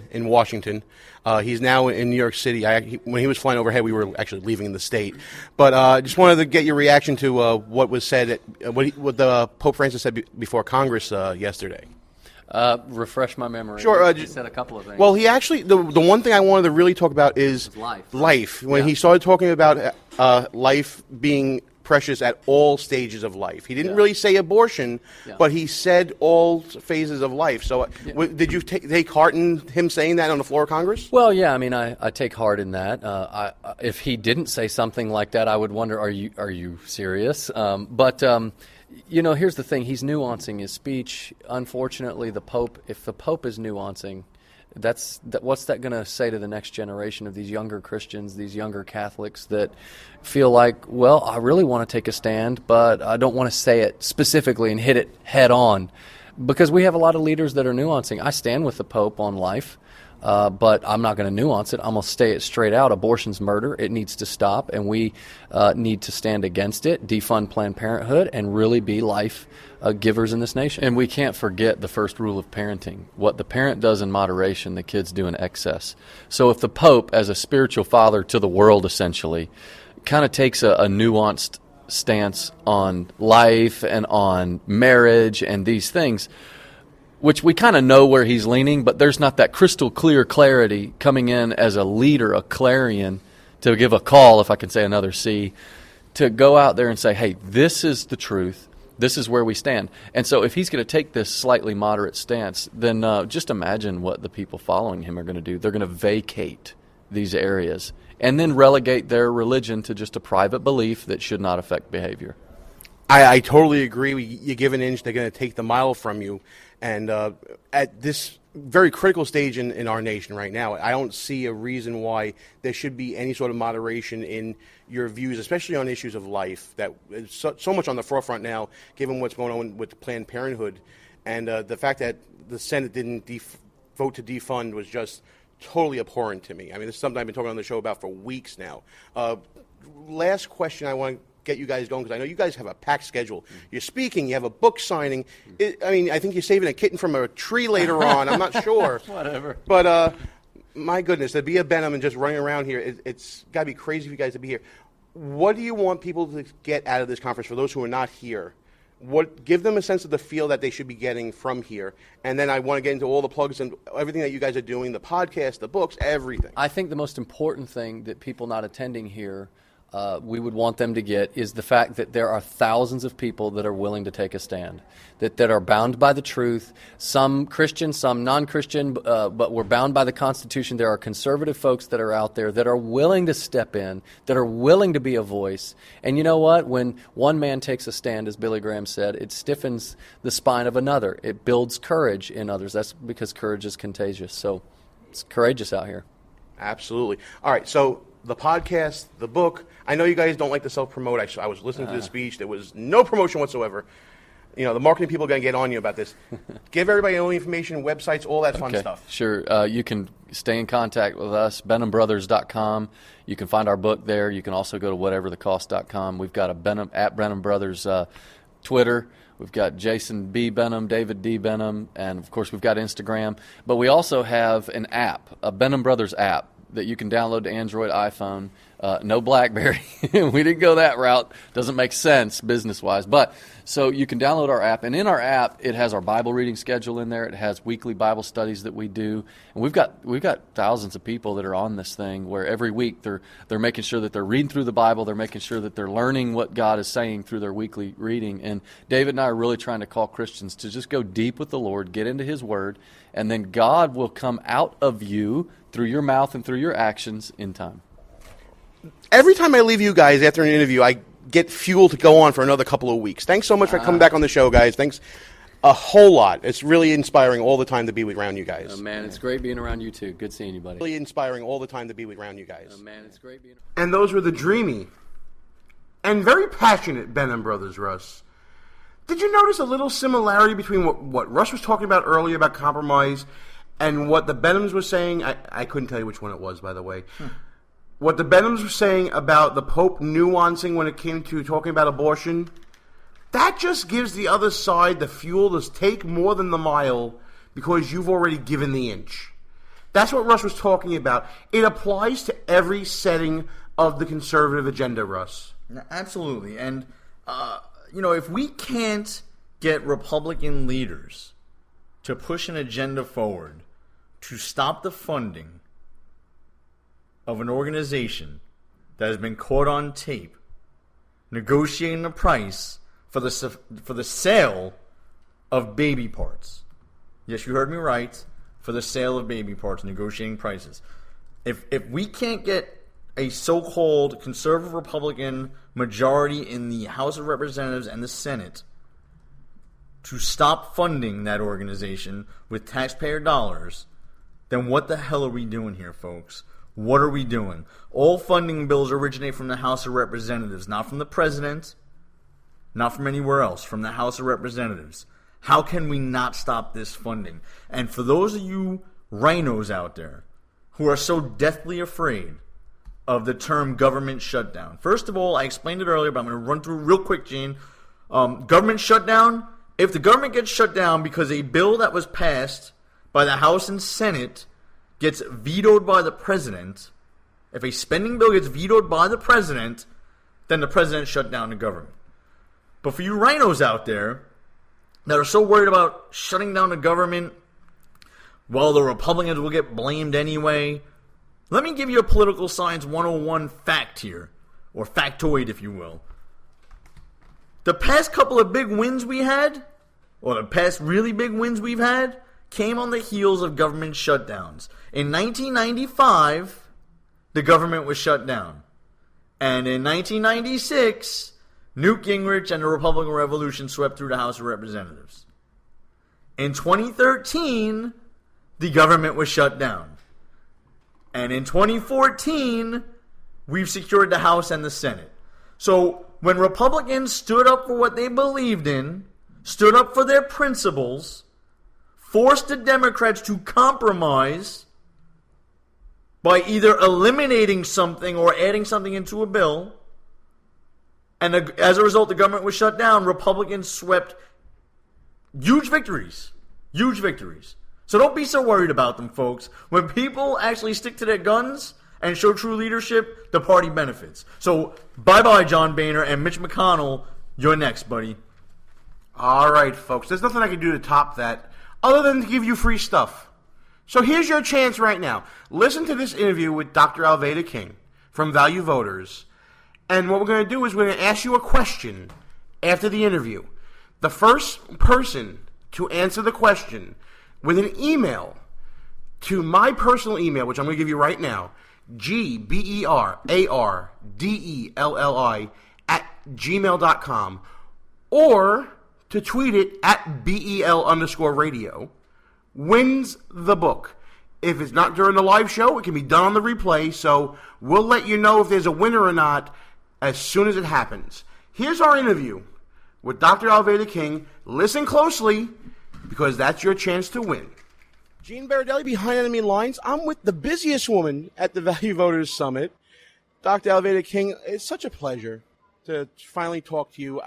in Washington. He's now in New York City. When he was flying overhead, we were actually leaving the state. But just wanted to get your reaction to what was said, what the Pope Francis said before Congress yesterday. Refresh my memory. Sure. He said a couple of things. Well, he actually, the one thing I wanted to really talk about is life. When he started talking about life being precious at all stages of life. He didn't really say abortion, but he said all phases of life. So did you take heart in him saying that on the floor of Congress? Well, yeah, I mean, I take heart in that. If he didn't say something like that, I would wonder, are you serious? You know, here's the thing. He's nuancing his speech. Unfortunately, if the Pope is nuancing, what's that going to say to the next generation of these younger Christians, these younger Catholics that feel like, well, I really want to take a stand, but I don't want to say it specifically and hit it head on? Because we have a lot of leaders that are nuancing. I stand with the Pope on life, but I'm not going to nuance it. I'm going to say it straight out. Abortion's murder. It needs to stop, and we need to stand against it, defund Planned Parenthood, and really be life givers in this nation. And we can't forget the first rule of parenting. What the parent does in moderation, the kids do in excess. So if the Pope, as a spiritual father to the world essentially, kind of takes a nuanced stance on life and on marriage and these things, which we kind of know where he's leaning, but there's not that crystal clear clarity coming in as a leader, a clarion, to give a call, if I can say another C, to go out there and say, hey, this is the truth. This is where we stand. And so if he's going to take this slightly moderate stance, then just imagine what the people following him are going to do. They're going to vacate these areas and then relegate their religion to just a private belief that should not affect behavior. I totally agree. You give an inch, they're going to take the mile from you. And at this very critical stage in our nation right now, I don't see a reason why there should be any sort of moderation in your views, especially on issues of life, that is so much on the forefront now, given what's going on with Planned Parenthood. And the fact that the Senate didn't vote to defund was just totally abhorrent to me. I mean, this is something I've been talking on the show about for weeks now. Last question I want to get you guys going, because I know you guys have a packed schedule. You're speaking, you have a book signing. I think you're saving a kitten from a tree later on. I'm not sure. Whatever. But my goodness, to be a Benham and just running around here, it's got to be crazy for you guys to be here. What do you want people to get out of this conference for those who are not here? Give them a sense of the feel that they should be getting from here. And then I want to get into all the plugs and everything that you guys are doing, the podcast, the books, everything. I think the most important thing that people not attending here we would want them to get is the fact that there are thousands of people that are willing to take a stand, that are bound by the truth, some Christian, some non-Christian, but we're bound by the Constitution. There are conservative folks that are out there that are willing to step in, that are willing to be a voice. And you know what? When one man takes a stand, as Billy Graham said, it stiffens the spine of another. It builds courage in others. That's because courage is contagious. So it's courageous out here. Absolutely. All right, so the podcast, the book. I know you guys don't like to self-promote. I was listening to the speech. There was no promotion whatsoever. You know, the marketing people are going to get on you about this. Give everybody all the information, websites, all that fun stuff. Sure. You can stay in contact with us, BenhamBrothers.com. You can find our book there. You can also go to whateverthecost.com. We've got at Benham Brothers Twitter. We've got Jason B. Benham, David D. Benham, and, of course, we've got Instagram. But we also have an app, a Benham Brothers app, that you can download to Android, iPhone. No BlackBerry. We didn't go that route. Doesn't make sense business-wise. But so you can download our app, and in our app, it has our Bible reading schedule in there. It has weekly Bible studies that we do, and we've got thousands of people that are on this thing where every week they're making sure that they're reading through the Bible. They're making sure that they're learning what God is saying through their weekly reading. And David and I are really trying to call Christians to just go deep with the Lord, get into His Word, and then God will come out of you through your mouth and through your actions in time. Every time I leave you guys after an interview, I get fuel to go on for another couple of weeks. Thanks so much for coming back on the show, guys. Thanks a whole lot. It's really inspiring all the time to be around you guys. Oh, man, it's great being around you, too. Good seeing you, buddy. Really inspiring all the time to be around you guys. Oh, man, it's great being around. And those were the dreamy and very passionate Benham brothers, Russ. Did you notice a little similarity between what Russ was talking about earlier about compromise and what the Benhams were saying? I couldn't tell you which one it was, by the way. What the Benhams were saying about the Pope nuancing when it came to talking about abortion, that just gives the other side the fuel to take more than the mile because you've already given the inch. That's what Russ was talking about. It applies to every setting of the conservative agenda, Russ. Absolutely. And, if we can't get Republican leaders to push an agenda forward to stop the funding of an organization that has been caught on tape negotiating the price for the sale of baby parts. Yes, you heard me right. For the sale of baby parts, negotiating prices. If we can't get a so-called conservative Republican majority in the House of Representatives and the Senate to stop funding that organization with taxpayer dollars, then what the hell are we doing here, folks? What are we doing? All funding bills originate from the House of Representatives, not from the President, not from anywhere else, from the House of Representatives. How can we not stop this funding? And for those of you rhinos out there who are so deathly afraid of the term government shutdown, first of all, I explained it earlier, but I'm going to run through real quick, Gene. Government shutdown, if the government gets shut down because a bill that was passed by the House and Senate gets vetoed by the President, if a spending bill gets vetoed by the President, then the President shut down the government. But for you rhinos out there that are so worried about shutting down the government, well, the Republicans will get blamed anyway. Let me give you a political science 101 fact here, or factoid, if you will. The past couple of big wins we had, or the past really big wins we've had, came on the heels of government shutdowns. In 1995, the government was shut down. And in 1996, Newt Gingrich and the Republican Revolution swept through the House of Representatives. In 2013, the government was shut down. And in 2014, we've secured the House and the Senate. So when Republicans stood up for what they believed in, stood up for their principles, forced the Democrats to compromise by either eliminating something or adding something into a bill, and as a result, the government was shut down, Republicans swept huge victories. Huge victories. So don't be so worried about them, folks. When people actually stick to their guns and show true leadership, the party benefits. So bye-bye, John Boehner, and Mitch McConnell, you're next, buddy. All right, folks. There's nothing I can do to top that other than to give you free stuff. So here's your chance right now. Listen to this interview with Dr. Alveda King from Value Voters. And what we're going to do is we're going to ask you a question after the interview. The first person to answer the question with an email to my personal email, which I'm going to give you right now, gberardelli@gmail.com, or to tweet it at BEL_radio, wins the book. If it's not during the live show, it can be done on the replay, so we'll let you know if there's a winner or not as soon as it happens. Here's our interview with Dr. Alveda King. Listen closely, because that's your chance to win. Gene Berardelli, Behind Enemy Lines. I'm with the busiest woman at the Value Voters Summit, Dr. Alveda King. It's such a pleasure to finally talk to you.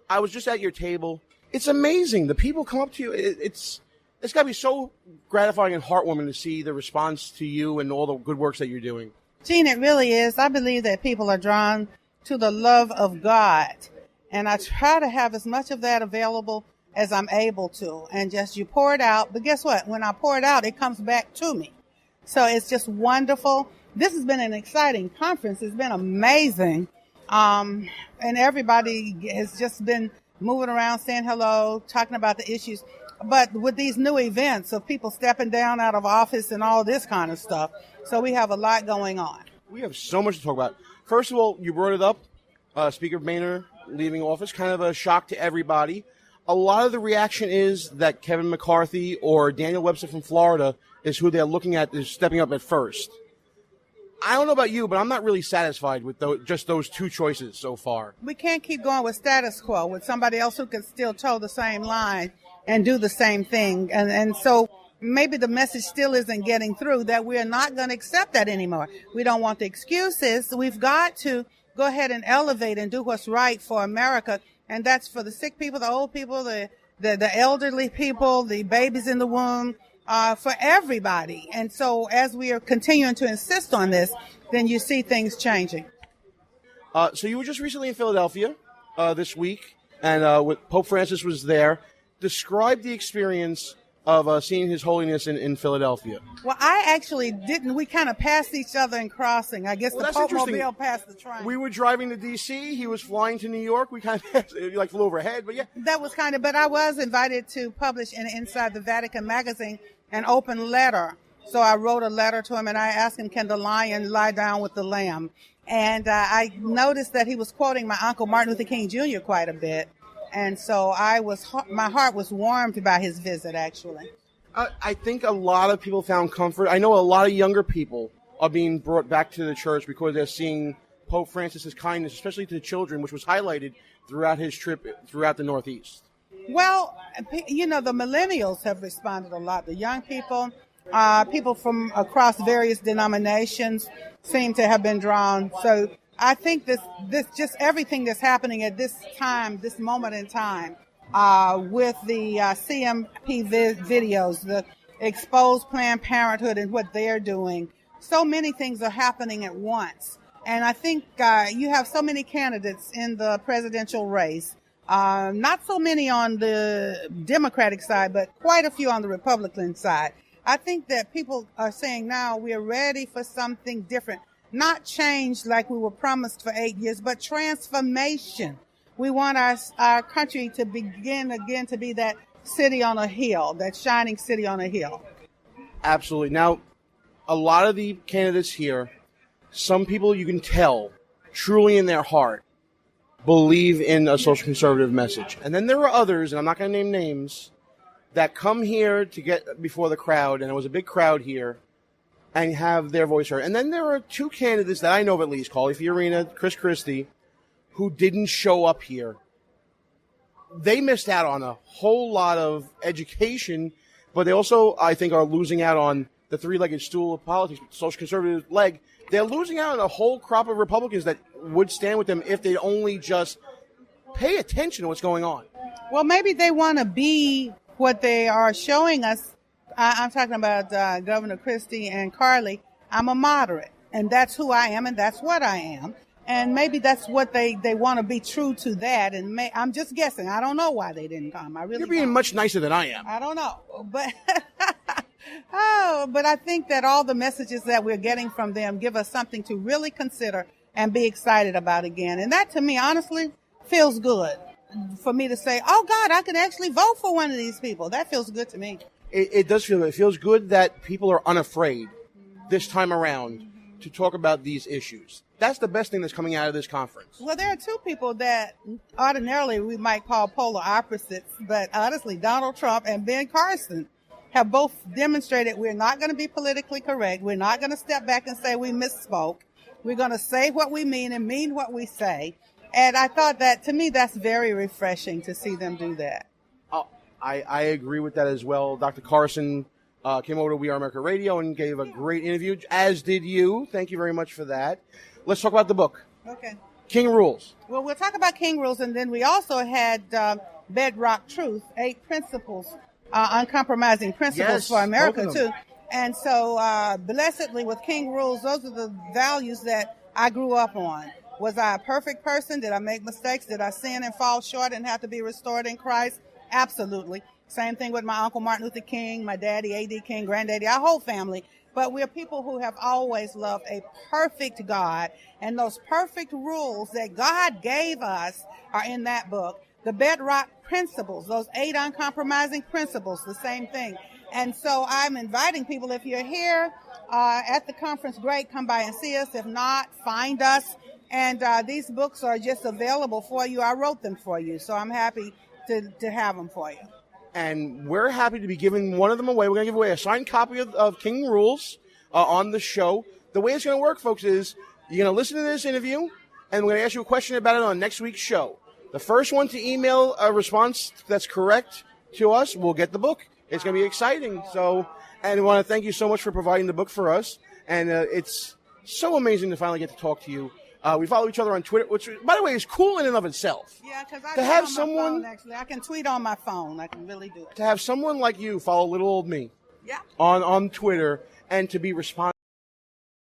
I was just at your table. It's amazing. The people come up to you. It's got to be so gratifying and heartwarming to see the response to you and all the good works that you're doing. Gene, it really is. I believe that people are drawn to the love of God. And I try to have as much of that available as I'm able to. And just you pour it out. But guess what? When I pour it out, it comes back to me. So it's just wonderful. This has been an exciting conference. It's been amazing. And everybody has just been moving around, saying hello, talking about the issues. But with these new events of people stepping down out of office and all this kind of stuff, so we have a lot going on. We have so much to talk about. First of all, you brought it up, Speaker Boehner leaving office, kind of a shock to everybody. A lot of the reaction is that Kevin McCarthy or Daniel Webster from Florida is who they're looking at is stepping up at first. I don't know about you, but I'm not really satisfied with just those two choices so far. We can't keep going with status quo with somebody else who can still toe the same line and do the same thing. And so maybe the message still isn't getting through that we're not going to accept that anymore. We don't want the excuses. We've got to go ahead and elevate and do what's right for America. And that's for the sick people, the old people, the elderly people, the babies in the womb, for everybody. And so as we are continuing to insist on this, then you see things changing. So you were just recently in Philadelphia this week, and with Pope Francis was there. Describe the experience of seeing His Holiness in Philadelphia. Well, I actually didn't. We kind of passed each other in crossing. I guess Well, the that's Pope interesting. Mobile passed the train. We were driving to D.C. He was flying to New York. We kind of like flew overhead, but yeah. That was kind of, but I was invited to publish in Inside the Vatican magazine an open letter. So I wrote a letter to him and I asked him, can the lion lie down with the lamb? And I noticed that he was quoting my uncle Martin Luther King Jr. quite a bit. And so my heart was warmed by his visit, actually. I think a lot of people found comfort. I know a lot of younger people are being brought back to the church because they're seeing Pope Francis's kindness, especially to the children, which was highlighted throughout his trip throughout the Northeast. Well, you know, the millennials have responded a lot. The young people, people from across various denominations seem to have been drawn. So I think this just everything that's happening at this time, this moment in time, with the CMP videos, the exposed Planned Parenthood and what they're doing. So many things are happening at once. And I think you have so many candidates in the presidential race. Not so many on the Democratic side, but quite a few on the Republican side. I think that people are saying now we are ready for something different. Not change like we were promised for 8 years, but transformation. We want our country to begin again to be that city on a hill, that shining city on a hill. Absolutely. Now, a lot of the candidates here, some people you can tell truly in their heart believe in a social conservative message. And then there are others, and I'm not going to name names, that come here to get before the crowd, and there was a big crowd here, and have their voice heard. And then there are two candidates that I know of at least, Carly Fiorina, Chris Christie, who didn't show up here. They missed out on a whole lot of education, but they also, I think, are losing out on the three-legged stool of politics, social conservative leg. They're losing out on a whole crop of Republicans that would stand with them if they only just pay attention to what's going on. Well, maybe they want to be what they are showing us. I'm talking about Governor Christie and Carly. I'm a moderate, and that's who I am, and that's what I am. And maybe that's what they want to be true to that. And I'm just guessing. I don't know why they didn't come. I really You're being don't. much nicer than I am. I don't know. But but I think that all the messages that we're getting from them give us something to really consider and be excited about again. And that, to me, honestly, feels good for me to say, oh, God, I can actually vote for one of these people. That feels good to me. It does feel good. It feels good that people are unafraid this time around to talk about these issues. That's the best thing that's coming out of this conference. Well, there are two people that ordinarily we might call polar opposites, but honestly, Donald Trump and Ben Carson have both demonstrated we're not going to be politically correct. We're not going to step back and say we misspoke. We're going to say what we mean and mean what we say. And I thought that, to me, that's very refreshing to see them do that. I agree with that as well. Dr. Carson came over to We Are America Radio and gave a great interview, as did you. Thank you very much for that. Let's talk about the book. Okay. King Rules. Well, we'll talk about King Rules, and then we also had Bedrock Truth, 8 principles, uncompromising principles Yes, for America, both of them. too. And so, blessedly, with King Rules, those are the values that I grew up on. Was I a perfect person? Did I make mistakes? Did I sin and fall short and have to be restored in Christ? Absolutely. Same thing with my uncle Martin Luther King, my daddy A.D. King, granddaddy, our whole family. But we're people who have always loved a perfect God. And those perfect rules that God gave us are in that book. The bedrock principles, those 8 uncompromising principles, the same thing. And so I'm inviting people, if you're here at the conference, great, come by and see us. If not, find us. And these books are just available for you. I wrote them for you, so I'm happy to have them for you. And we're happy to be giving one of them away. We're going to give away a signed copy of King Rules on the show. The way it's going to work, folks, is you're going to listen to this interview, and we're going to ask you a question about it on next week's show. The first one to email a response that's correct to us will get the book. It's going to be exciting. So, and we want to thank you so much for providing the book for us. And it's so amazing to finally get to talk to you. We follow each other on Twitter, which, by the way, is cool in and of itself. Yeah, because I To do have on my someone- phone, actually. I can tweet on my phone. I can really do it. To have someone like you follow little old me Yeah. on Twitter and to be responsible